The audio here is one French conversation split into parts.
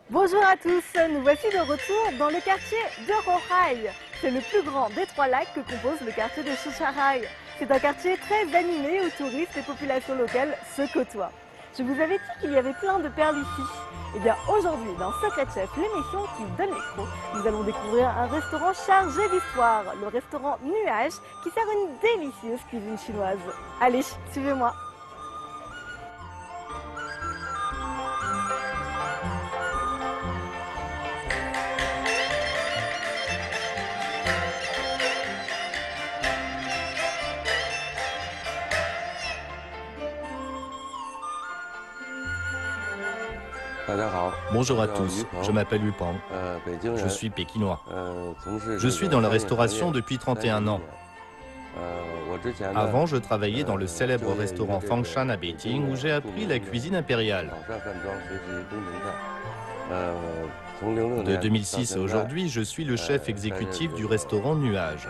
Bonjour à tous, nous voici de retour dans le quartier de Rorail. C'est le plus grand des trois lacs que compose le quartier de Chicharai. C'est un quartier très animé où touristes et populations locales se côtoient. Je vous avais dit qu'il y avait plein de perles ici. Et bien aujourd'hui, dans Secret Chef, l'émission qui donne les crocs, nous allons découvrir un restaurant chargé d'histoire, le restaurant Nuage, qui sert une délicieuse cuisine chinoise. Allez, suivez-moi. Bonjour à tous, je m'appelle Yupang, je suis pékinois. Je suis dans la restauration depuis 31 ans. Avant, je travaillais dans le célèbre restaurant Fangshan à Beijing où j'ai appris la cuisine impériale. De 2006 à aujourd'hui, je suis le chef exécutif du restaurant Nuage.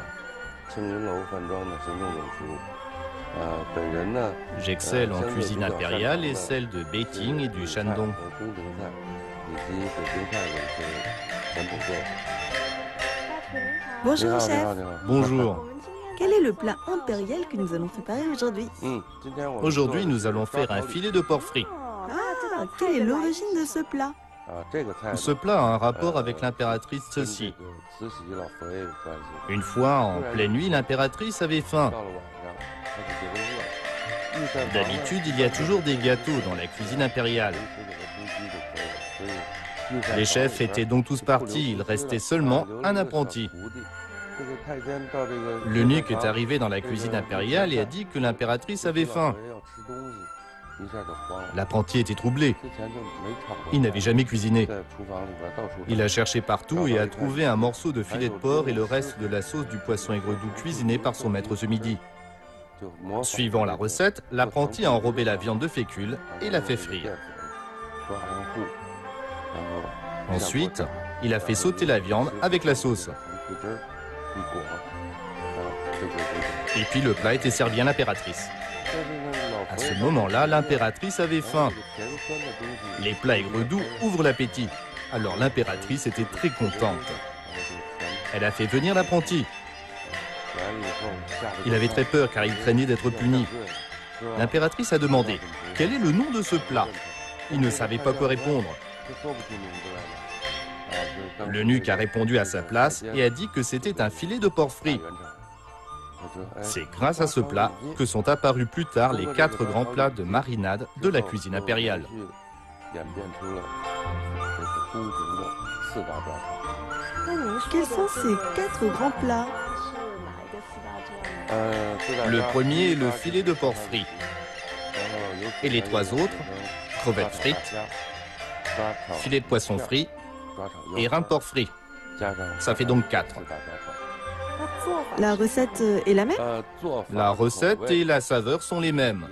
J'excelle en cuisine impériale et celle de Beijing et du Shandong. Bonjour chef. Bonjour. Quel est le plat impérial que nous allons préparer aujourd'hui? Aujourd'hui, nous allons faire un filet de porc frit. Ah, quelle est l'origine de ce plat? Ce plat a un rapport avec l'impératrice Cixi. Une fois, en pleine nuit, l'impératrice avait faim. D'habitude, il y a toujours des gâteaux dans la cuisine impériale. Les chefs étaient donc tous partis, il restait seulement un apprenti. L'eunuque est arrivé dans la cuisine impériale et a dit que l'impératrice avait faim. L'apprenti était troublé. Il n'avait jamais cuisiné. Il a cherché partout et a trouvé un morceau de filet de porc et le reste de la sauce du poisson aigre-doux cuisiné par son maître ce midi. Suivant la recette, l'apprenti a enrobé la viande de fécule et l'a fait frire. Ensuite, il a fait sauter la viande avec la sauce. Et puis le plat était servi à l'impératrice. À ce moment-là, l'impératrice avait faim. Les plats aigre-doux ouvrent l'appétit. Alors l'impératrice était très contente. Elle a fait venir l'apprenti. Il avait très peur car il craignait d'être puni. L'impératrice a demandé « Quel est le nom de ce plat ?» Il ne savait pas quoi répondre. L'eunuque a répondu à sa place et a dit que c'était un filet de porc frit. C'est grâce à ce plat que sont apparus plus tard les 4 grands plats de marinade de la cuisine impériale. Quels sont ces 4 grands plats? Le premier est le filet de porc frit. Et les 3 autres, crevettes frites, filet de poisson frit et rein de porc frit. Ça fait donc 4. La recette est la même? La recette et la saveur sont les mêmes.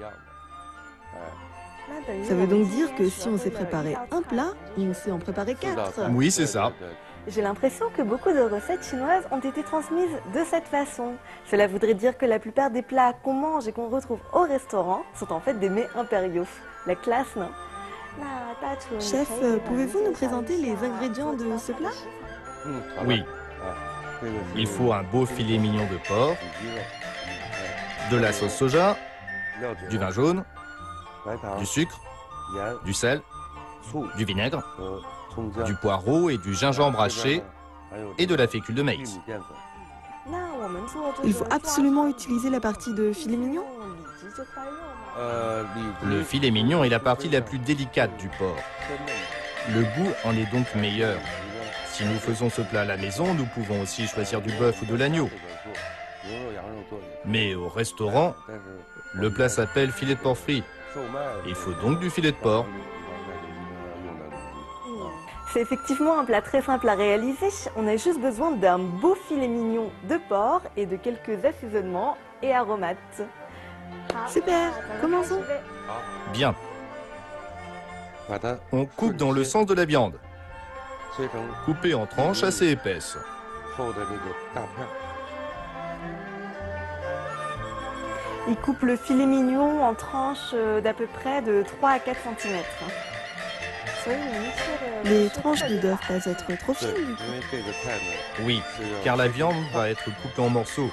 Ça veut donc dire que si on sait préparer un plat, on sait en préparer 4. Oui, c'est ça. J'ai l'impression que beaucoup de recettes chinoises ont été transmises de cette façon. Cela voudrait dire que la plupart des plats qu'on mange et qu'on retrouve au restaurant sont en fait des mets impériaux. La classe, non? Chef, pouvez-vous nous présenter les ingrédients de ce plat? Oui. Il faut un beau filet mignon de porc, de la sauce soja, du vin jaune, du sucre, du sel, du vinaigre, du poireau et du gingembre haché et de la fécule de maïs. Il faut absolument utiliser la partie de filet mignon? Le filet mignon est la partie la plus délicate du porc. Le goût en est donc meilleur. Si nous faisons ce plat à la maison, nous pouvons aussi choisir du bœuf ou de l'agneau. Mais au restaurant, le plat s'appelle filet de porc frit. Il faut donc du filet de porc. C'est effectivement un plat très simple à réaliser. On a juste besoin d'un beau filet mignon de porc et de quelques assaisonnements et aromates. Super, commençons. Bien. On coupe dans le sens de la viande. Coupée en tranches assez épaisses. Il coupe le filet mignon en tranches d'à peu près de 3 à 4 cm. Les tranches ne doivent pas être trop fines du coup. Oui, car la viande va être coupée en morceaux.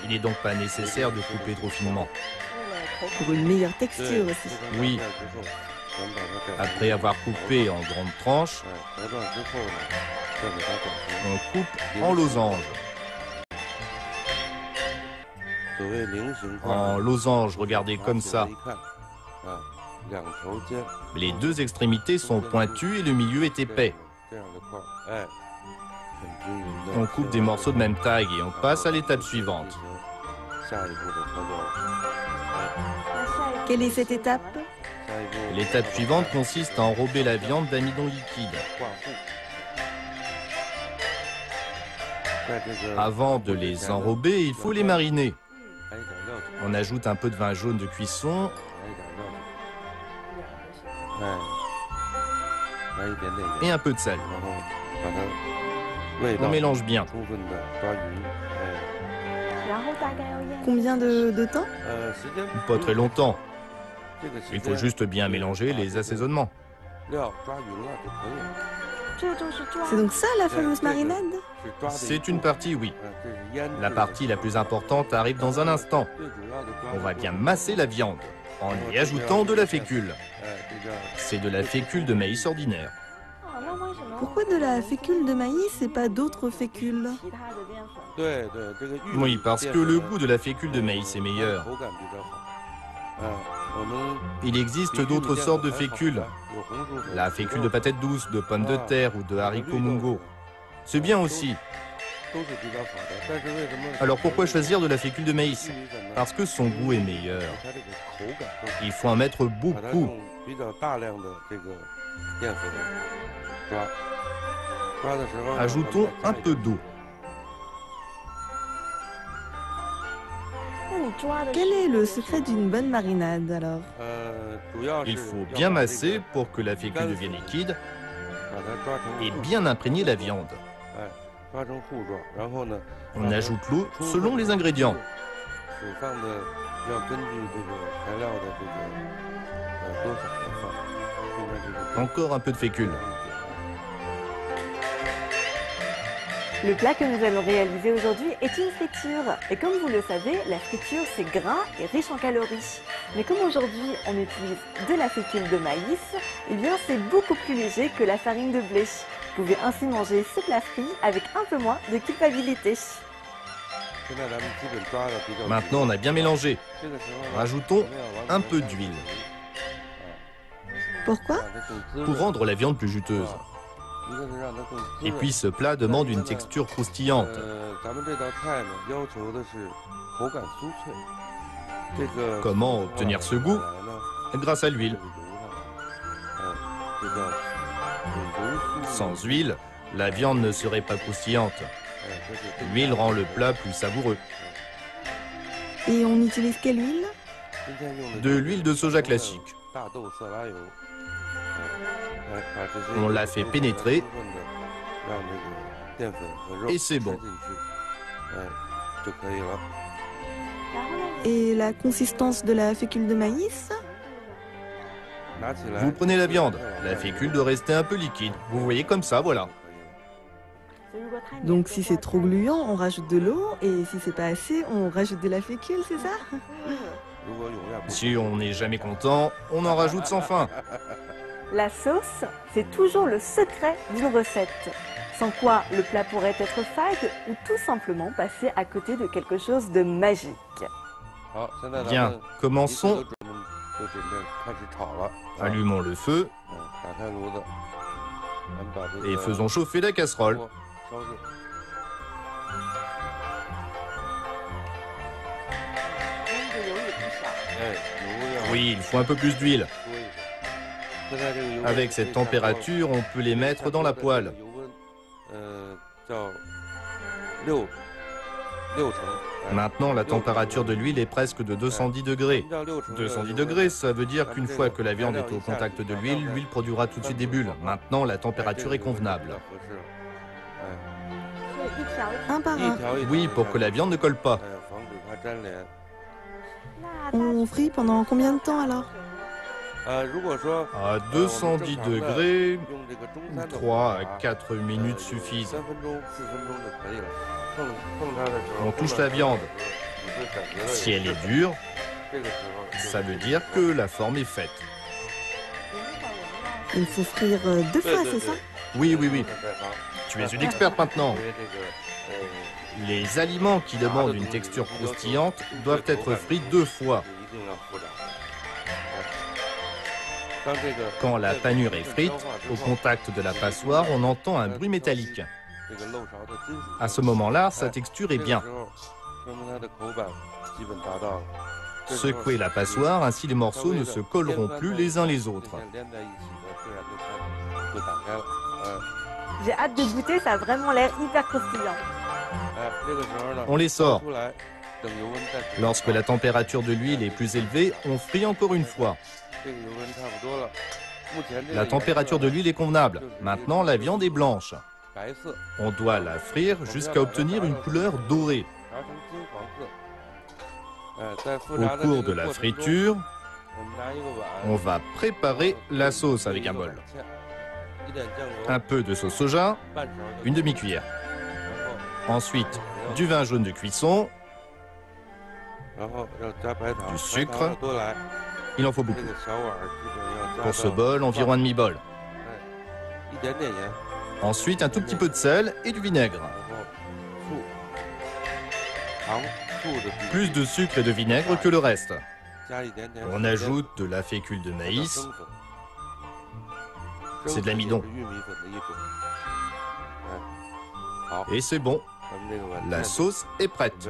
Il n'est donc pas nécessaire de couper trop finement. Pour une meilleure texture aussi. Oui, après avoir coupé en grandes tranches, on coupe en losange. En losange, regardez comme ça. Les deux extrémités sont pointues et le milieu est épais. On coupe des morceaux de même taille et on passe à l'étape suivante. Quelle est cette étape? L'étape suivante consiste à enrober la viande d'amidon liquide. Avant de les enrober, il faut les mariner. On ajoute un peu de vin jaune de cuisson et un peu de sel. On mélange bien. Combien de temps? Pas très longtemps. Il faut juste bien mélanger les assaisonnements. C'est donc ça la fameuse marinade? C'est une partie, oui. La partie la plus importante arrive dans un instant. On va bien masser la viande en y ajoutant de la fécule. C'est de la fécule de maïs ordinaire. Pourquoi de la fécule de maïs et pas d'autres fécules? Oui, parce que le goût de la fécule de maïs est meilleur. Il existe d'autres sortes de fécules. La fécule de patates douces, de pommes de terre ou de haricots mungo. C'est bien aussi. Alors pourquoi choisir de la fécule de maïs? Parce que son goût est meilleur. Il faut en mettre beaucoup. Ajoutons un peu d'eau. Quel est le secret d'une bonne marinade alors? Il faut bien masser pour que la fécule devienne liquide et bien imprégner la viande. On ajoute l'eau selon les ingrédients. Encore un peu de fécule. Le plat que nous allons réaliser aujourd'hui est une friture. Et comme vous le savez, la friture c'est gras et riche en calories. Mais comme aujourd'hui on utilise de la fécule de maïs, eh bien c'est beaucoup plus léger que la farine de blé. Vous pouvez ainsi manger ce plat frit avec un peu moins de culpabilité. Maintenant on a bien mélangé. Rajoutons un peu d'huile. Pourquoi? Pour rendre la viande plus juteuse. Et puis ce plat demande une texture croustillante. Comment obtenir ce goût? Grâce à l'huile. Sans huile, la viande ne serait pas croustillante. L'huile rend le plat plus savoureux. Et on utilise quelle huile? De l'huile de soja classique. On la fait pénétrer et c'est bon. Et la consistance de la fécule de maïs? Vous prenez la viande, la fécule doit rester un peu liquide. Vous voyez comme ça, voilà. Donc si c'est trop gluant, on rajoute de l'eau, et si c'est pas assez, on rajoute de la fécule, c'est ça? Si on n'est jamais content, on en rajoute sans fin. La sauce, c'est toujours le secret d'une recette. Sans quoi le plat pourrait être fade ou tout simplement passer à côté de quelque chose de magique. Bien, commençons. Allumons le feu et faisons chauffer la casserole. Oui, il faut un peu plus d'huile. Avec cette température, on peut les mettre dans la poêle. Maintenant, la température de l'huile est presque de 210 degrés. 210 degrés, ça veut dire qu'une fois que la viande est au contact de l'huile, l'huile produira tout de suite des bulles. Maintenant, la température est convenable. Un par un. Oui, pour que la viande ne colle pas. On frit pendant combien de temps alors? À 210 degrés, 3 à 4 minutes suffisent. On touche la viande. Si elle est dure, ça veut dire que la forme est faite. Il faut frire 2 fois, c'est ça? Oui, oui, oui. Tu es une experte maintenant. Les aliments qui demandent une texture croustillante doivent être frits 2 fois. Quand la panure est frite, au contact de la passoire, on entend un bruit métallique. À ce moment-là, sa texture est bien. Secouez la passoire, ainsi les morceaux ne se colleront plus les uns les autres. J'ai hâte de goûter, ça a vraiment l'air hyper croustillant. On les sort. Lorsque la température de l'huile est plus élevée, on frit encore une fois. La température de l'huile est convenable. Maintenant, la viande est blanche. On doit la frire jusqu'à obtenir une couleur dorée. Au cours de la friture, on va préparer la sauce avec un bol. Un peu de sauce soja, une demi-cuillère. Ensuite, du vin jaune de cuisson, du sucre. Il en faut beaucoup. Pour ce bol, environ un demi-bol. Ensuite, un tout petit peu de sel et du vinaigre. Plus de sucre et de vinaigre que le reste. On ajoute de la fécule de maïs. C'est de l'amidon. Et c'est bon. La sauce est prête.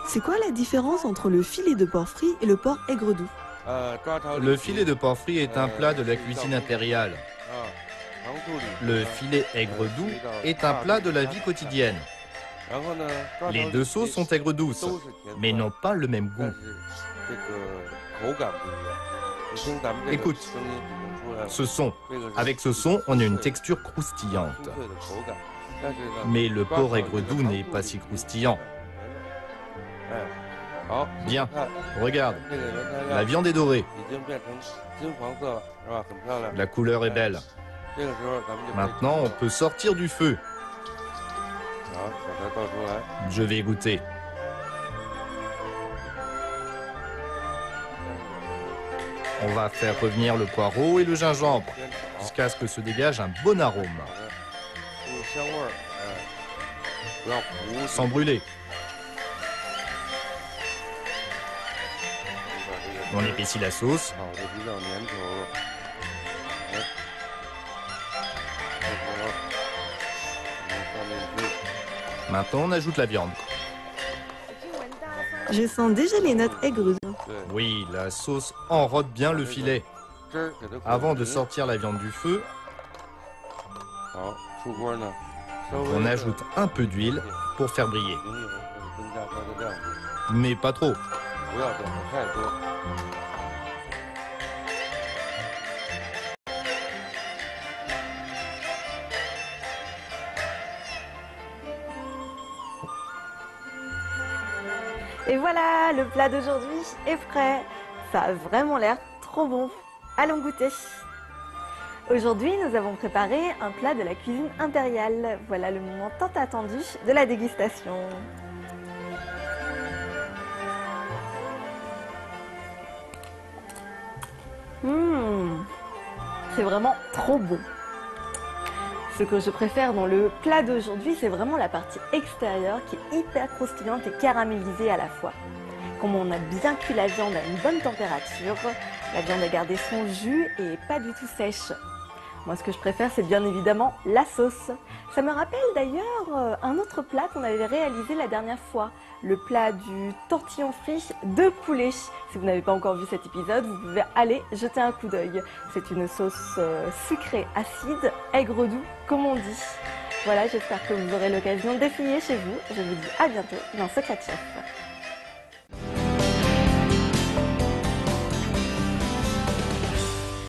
C'est quoi la différence entre le filet de porc frit et le porc aigre-doux? Le filet de porc frit est un plat de la cuisine impériale. Le filet aigre-doux est un plat de la vie quotidienne. Les deux sauces sont aigres-douces, mais n'ont pas le même goût. Écoute, avec ce son, on a une texture croustillante. Mais le porc aigre-doux n'est pas si croustillant. Bien, regarde, la viande est dorée. La couleur est belle. Maintenant, on peut sortir du feu. Je vais goûter. On va faire revenir le poireau et le gingembre jusqu'à ce que se dégage un bon arôme. Sans brûler. On épaissit la sauce. Maintenant, on ajoute la viande. Je sens déjà les notes aigres. Oui, la sauce enrobe bien le filet. Avant de sortir la viande du feu, on ajoute un peu d'huile pour faire briller. Mais pas trop. Et voilà, le plat d'aujourd'hui est prêt. Ça a vraiment l'air trop bon. Allons goûter. Aujourd'hui, nous avons préparé un plat de la cuisine impériale. Voilà le moment tant attendu de la dégustation. C'est vraiment trop bon. Ce que je préfère dans le plat d'aujourd'hui, c'est vraiment la partie extérieure qui est hyper croustillante et caramélisée à la fois. Comme on a bien cuit la viande à une bonne température, la viande a gardé son jus et est pas du tout sèche. Moi, ce que je préfère, c'est bien évidemment la sauce. Ça me rappelle d'ailleurs un autre plat qu'on avait réalisé la dernière fois, le plat du tortillon frit de poulet. Si vous n'avez pas encore vu cet épisode, vous pouvez aller jeter un coup d'œil. C'est une sauce sucrée, acide, aigre-doux, comme on dit. Voilà, j'espère que vous aurez l'occasion d'essayer chez vous. Je vous dis à bientôt dans Secret Chef.